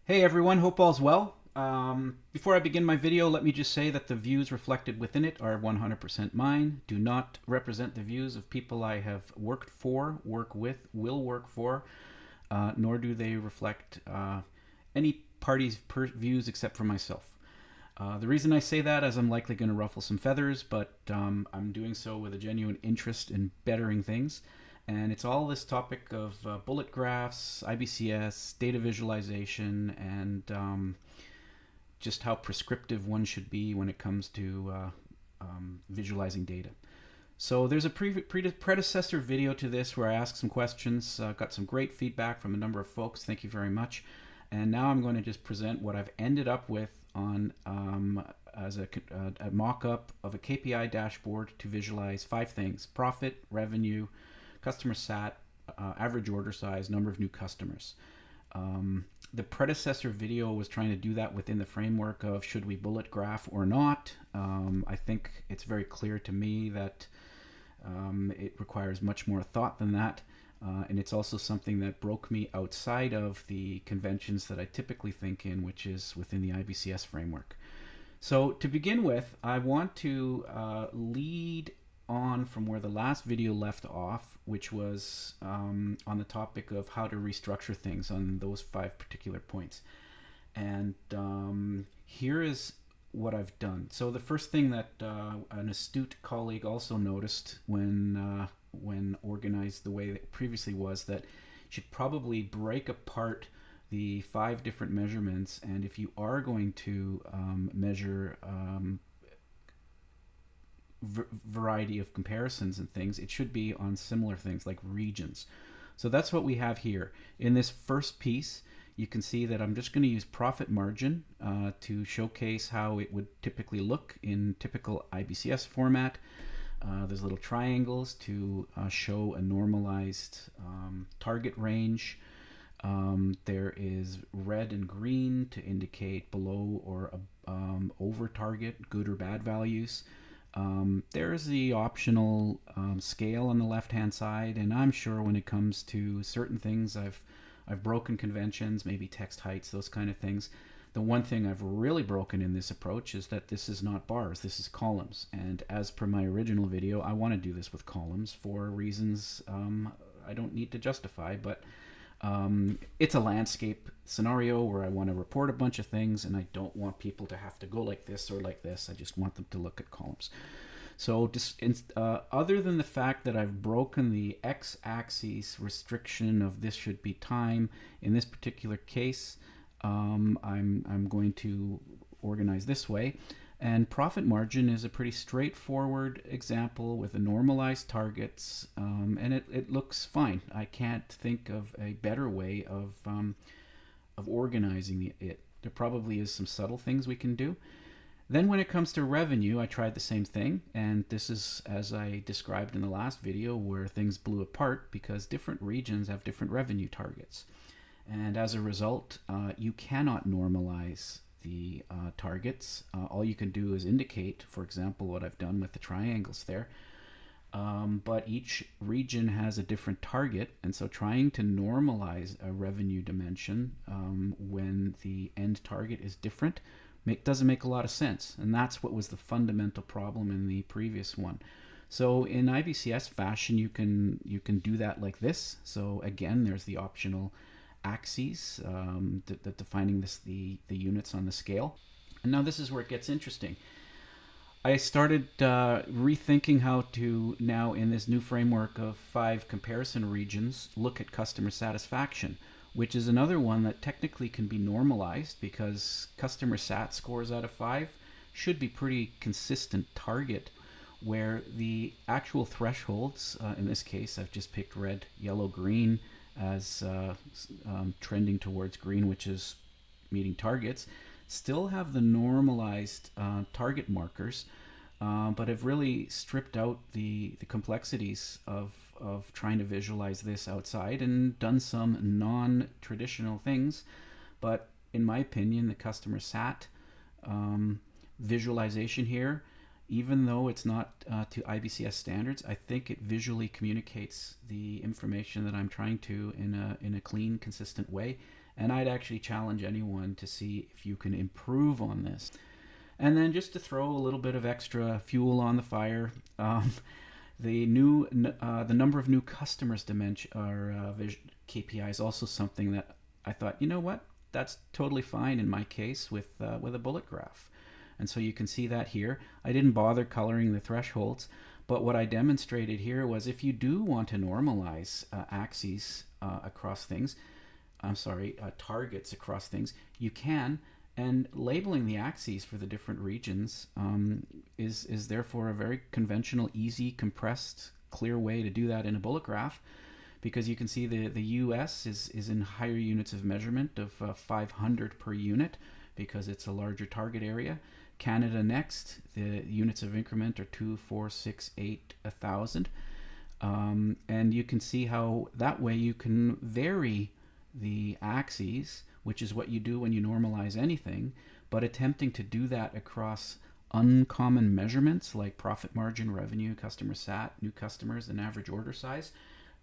Hey everyone, hope all's well. Before I begin my video, let me just say that the views reflected within it are 100% mine, do not represent the views of people I have worked for, work with, will work for, nor do they reflect any party's views except for myself. The reason I say that is I'm likely going to ruffle some feathers, but I'm doing so with a genuine interest in bettering things. And it's all this topic of bullet graphs, IBCS, data visualization, and just how prescriptive one should be when it comes to visualizing data. So there's a predecessor video to this where I asked some questions, got some great feedback from a number of folks. Thank you very much. And now I'm going to just present what I've ended up with on as a mock-up of a KPI dashboard to visualize 5 things: profit, revenue, customer sat, average order size, number of new customers. The predecessor video was trying to do that within the framework of should we bullet graph or not. I think it's very clear to me that it requires much more thought than that. And it's also something that broke me outside of the conventions that I typically think in, which is within the IBCS framework. So to begin with, I want to lead on from where the last video left off, which was on the topic of how to restructure things on those 5 particular points. And here is what I've done. So the first thing that an astute colleague also noticed when organized the way it previously was that you should probably break apart the 5 different measurements, and if you are going to measure variety of comparisons and things, it should be on similar things like regions. So that's what we have here. In this first piece, you can see that I'm just going to use profit margin to showcase how it would typically look in typical IBCS format. There's little triangles to show a normalized target range. There is red and green to indicate below or over target, good or bad values. There's the optional scale on the left-hand side, and I'm sure when it comes to certain things, I've broken conventions, maybe text heights, those kind of things. The one thing I've really broken in this approach is that this is not bars, this is columns. And as per my original video, I want to do this with columns for reasons I don't need to justify, but it's a landscape scenario where I want to report a bunch of things, and I don't want people to have to go like this or like this. I just want them to look at columns. So other than the fact that I've broken the x-axis restriction of this should be time, in this particular case, I'm going to organize this way. And profit margin is a pretty straightforward example with a normalized targets, and it looks fine. I can't think of a better way of organizing it. There probably is some subtle things we can do. Then when it comes to revenue, I tried the same thing, and this is as I described in the last video where things blew apart because different regions have different revenue targets. And as a result, you cannot normalize the targets. All you can do is indicate, for example, what I've done with the triangles there. But each region has a different target, and so trying to normalize a revenue dimension when the end target is different doesn't make a lot of sense. And that's what was the fundamental problem in the previous one. So in IBCS fashion, you can do that like this. So again, there's the optional axes defining the units on the scale. And now this is where it gets interesting. I started rethinking how to now, in this new framework of 5 comparison regions, look at customer satisfaction, which is another one that technically can be normalized because customer sat scores out of 5 should be pretty consistent target, where the actual thresholds, in this case I've just picked red, yellow, green as trending towards green, which is meeting targets, still have the normalized target markers, but have really stripped out the complexities of trying to visualize this outside and done some non-traditional things. But in my opinion, the customer sat visualization here even though it's not to IBCS standards, I think it visually communicates the information that I'm trying to in a clean, consistent way. And I'd actually challenge anyone to see if you can improve on this. And then just to throw a little bit of extra fuel on the fire, the number of new customers dimension or KPI is also something that I thought, you know what, that's totally fine in my case with a bullet graph. And so you can see that here. I didn't bother coloring the thresholds, but what I demonstrated here was if you do want to normalize axes across things, targets across things, you can. And labeling the axes for the different regions is therefore a very conventional, easy, compressed, clear way to do that in a bullet graph, because you can see the US is in higher units of measurement of 500 per unit because it's a larger target area. Canada next, the units of increment are 2, 4, 6, 8, 1,000. And you can see how that way you can vary the axes, which is what you do when you normalize anything, but attempting to do that across uncommon measurements like profit margin, revenue, customer sat, new customers, and average order size,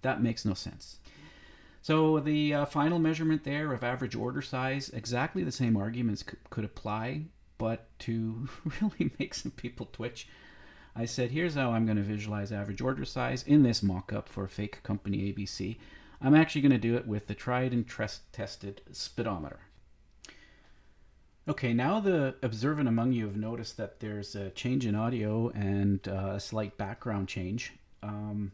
that makes no sense. So the final measurement there of average order size, exactly the same arguments could apply, but to really make some people twitch, I said, here's how I'm going to visualize average order size in this mock-up for a fake company ABC. I'm actually going to do it with the tried and tested speedometer. Okay, now the observant among you have noticed that there's a change in audio and a slight background change. And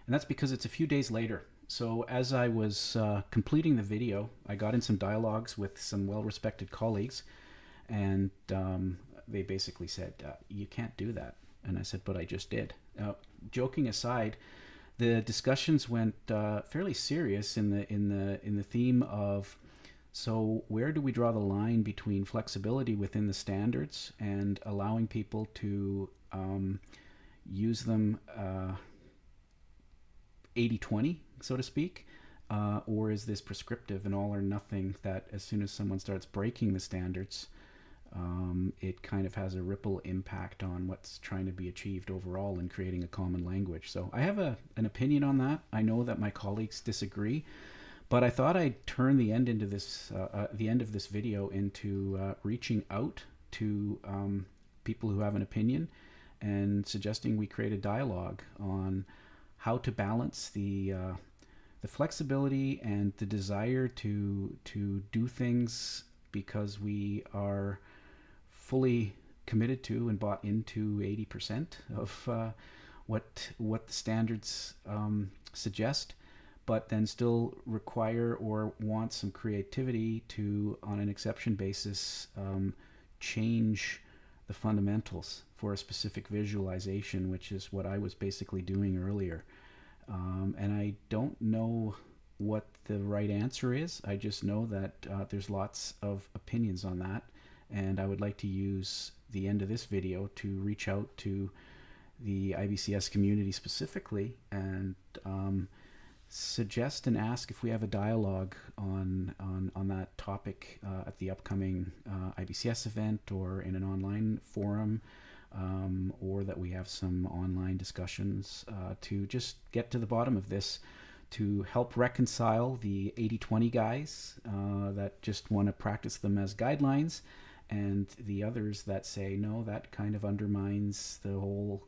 that's because it's a few days later. So as I was completing the video, I got in some dialogues with some well-respected colleagues, and they basically said, you can't do that. And I said, but I just did. Joking aside, the discussions went fairly serious in the theme of, so where do we draw the line between flexibility within the standards and allowing people to use them 80-20, so to speak, or is this prescriptive and all or nothing that as soon as someone starts breaking the standards, it kind of has a ripple impact on what's trying to be achieved overall in creating a common language. So I have an opinion on that. I know that my colleagues disagree, but I thought I'd turn the end of this video into reaching out to people who have an opinion and suggesting we create a dialogue on how to balance the flexibility and the desire to do things because we are fully committed to and bought into 80% of what the standards suggest, but then still require or want some creativity to, on an exception basis, change the fundamentals for a specific visualization, which is what I was basically doing earlier. And I don't know what the right answer is. I just know that there's lots of opinions on that, and I would like to use the end of this video to reach out to the IBCS community specifically and suggest and ask if we have a dialogue on that topic at the upcoming IBCS event or in an online forum, or that we have some online discussions to just get to the bottom of this, to help reconcile the 80-20 guys that just want to practice them as guidelines, and the others that say, no, that kind of undermines the whole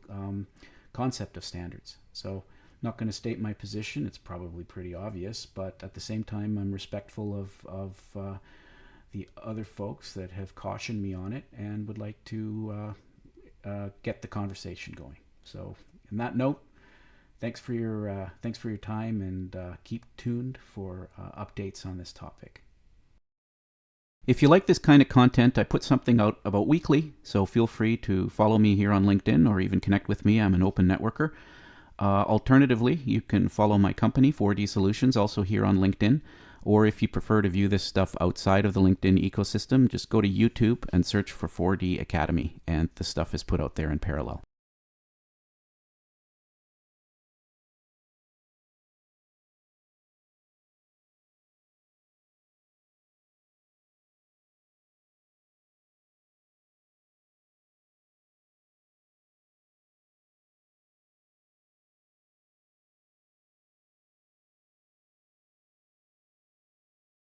concept of standards. So I'm not going to state my position. It's probably pretty obvious, but at the same time, I'm respectful of the other folks that have cautioned me on it and would like to get the conversation going. So on that note, thanks for your time, and keep tuned for updates on this topic. If you like this kind of content, I put something out about weekly, so feel free to follow me here on LinkedIn or even connect with me. I'm an open networker. Alternatively, you can follow my company, 4D Solutions, also here on LinkedIn. Or if you prefer to view this stuff outside of the LinkedIn ecosystem, just go to YouTube and search for 4D Academy, and the stuff is put out there in parallel.